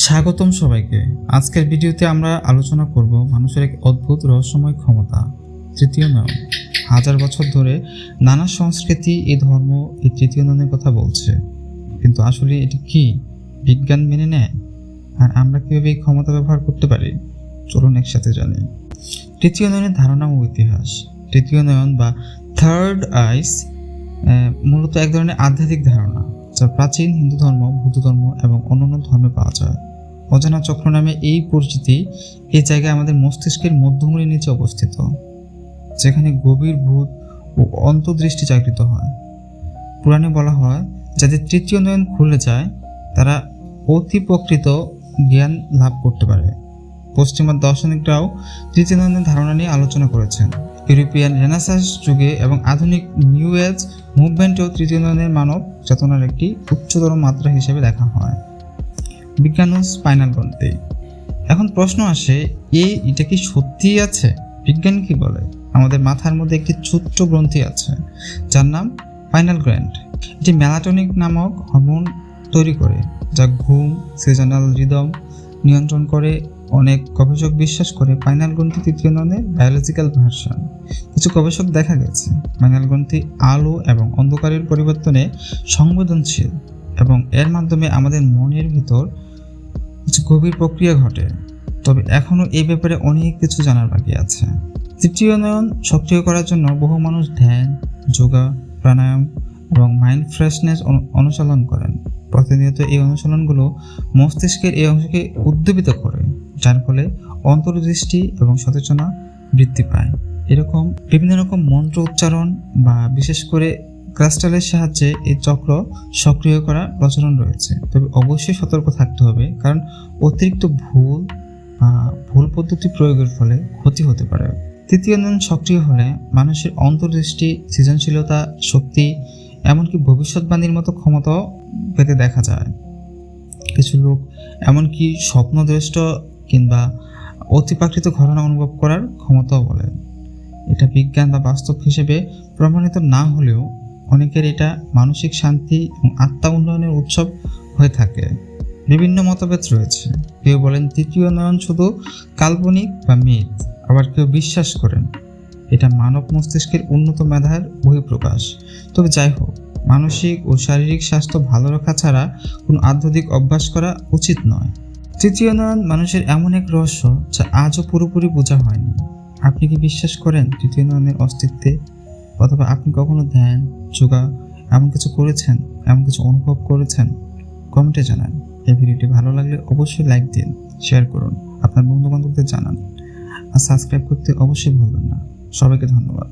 স্বাগতম সবাইকে। আজকের ভিডিওতে আমরা আলোচনা করব মানুষের এক অদ্ভুত রহস্যময় ক্ষমতা, তৃতীয় নয়ন। হাজার বছর ধরে নানা সংস্কৃতি এই ধর্ম এই তৃতীয় নয়নের কথা বলছে, কিন্তু আসলে এটি কি বিজ্ঞান মেনে নেয়? আর আমরা কীভাবে এই ক্ষমতা ব্যবহার করতে পারি? চলুন একসাথে জানি। তৃতীয় নয়নের ধারণা ও ইতিহাস। তৃতীয় নয়ন বা থার্ড আইস মূলত এক ধরনের আধ্যাত্মিক ধারণা, যা প্রাচীন হিন্দু ধর্ম, বৌদ্ধ ধর্ম এবং অন্যান্য ধর্মে পাওয়া যায়। অজানা চক্র নামে এই পরিচিতি এই জায়গায় আমাদের মস্তিষ্কের মধ্যমণির নিচে অবস্থিত, যেখানে গভীর ভূত ও অন্তর্দৃষ্টি জাগৃত হয়। পুরাণে বলা হয়, যাদের তৃতীয় নয়ন খুলে যায় তারা অতি প্রকৃত জ্ঞান লাভ করতে পারে। পশ্চিমা দার্শনিকরাও তৃতীয় নয়নের ধারণা নিয়ে আলোচনা করেছেন। ইউরোপিয়ান রেনেসাঁস যুগে এবং আধুনিক নিউ এজ মুভমেন্টেও তৃতীয় নয়নের মানব চেতনার একটি উচ্চতর মাত্রা হিসেবে দেখা হয়। বিজ্ঞান ও স্পাইনাল গ্রন্থি। এখন প্রশ্ন আসে, এটা কি সত্যিই আছে? বিজ্ঞান কি বলে? আমাদের মাথার মধ্যে একটি ছোট্ট গ্রন্থি আছে যার নাম পাইনাল গ্ল্যান্ড। এটি মেলাটোনিক নামক হরমোন তৈরি করে, যা ঘুম, সিজনাল রিদম নিয়ন্ত্রণ করে। অনেক গবেষক বিশ্বাস করে পাইনাল গ্রন্থি তৃতীয় নয়নের বায়োলজিক্যাল ভার্সন। কিছু গবেষক দেখা গেছে পাইনাল গ্রন্থি আলো এবং অন্ধকারের পরিবর্তনে সংবেদনশীল এবং এর মাধ্যমে আমাদের মনের ভিতর কিছু গভীর প্রক্রিয়া ঘটে। তবে এখনও এই ব্যাপারে অনেক কিছু জানার বাকি আছে। তৃতীয় নয়ন সক্রিয় করার জন্য বহু মানুষ ধ্যান, যোগা, প্রাণায়াম এবং মাইন্ড ফ্রেশনেস অনুশীলন করেন। প্রতিনিয়ত এই অনুশীলনগুলো মস্তিষ্কের এই অংশকে উদ্দীপিত করে, যার ফলে অন্তর্দৃষ্টি এবং সচেতনা বৃদ্ধি পায়। এরকম বিভিন্ন রকম মন্ত্র উচ্চারণ বা বিশেষ করে ক্রিস্টালের সাহায্যে এই চক্র সক্রিয় করার প্রচলন রয়েছে। তবে অবশ্যই সতর্ক থাকতে হবে, কারণ অতিরিক্ত ভুল পদ্ধতি প্রয়োগের ফলে ক্ষতি হতে পারে। তৃতীয় নয়ন সক্রিয় হলে মানুষের অন্তর্দৃষ্টি, সৃজনশীলতা, শক্তি, এমনকি ভবিষ্যৎবাণীর মতো ক্ষমতাও পেতে দেখা যায়। কিছু লোক এমনকি স্বপ্নদৃষ্ট কিংবা অতিপ্রাকৃত ঘটনা অনুভব করার ক্ষমতাও বলেন। এটা বিজ্ঞান বা বাস্তব হিসেবে প্রমাণিত না হলেও অনেকের এটা মানসিক শান্তি এবং আত্মা উন্নয়নের উৎসব হয়ে থাকে। বিভিন্ন মতভেদ রয়েছে। কেউ বলেন তৃতীয় নয়ন শুধু কাল্পনিক বা মিথ, আবার কেউ বিশ্বাস করেন এটা মানব মস্তিষ্কের উন্নত মেধার বহিঃপ্রকাশ। তবে যাই হোক, মানসিক ও শারীরিক স্বাস্থ্য ভালো রাখা ছাড়া কোনো আধ্যাত্মিক অভ্যাস করা উচিত নয়। তৃতীয় নয়ন মানুষের এমন এক রহস্য যা আজও পুরোপুরি বোঝা হয়নি। আপনি কি বিশ্বাস করেন তৃতীয় নয়নের অস্তিত্বে? অথবা আপনি কখনো ধ্যান, যোগা এমন কিছু করেছেন, এমন কিছু অনুভব করেছেন? কমেন্টে জানান। এই ভিডিওটি ভালো লাগলে অবশ্যই লাইক দিন, শেয়ার করুন, আপনার বন্ধু বান্ধবদের জানান, আর সাবস্ক্রাইব করতে অবশ্যই ভুলবেন না। সবাইকে ধন্যবাদ।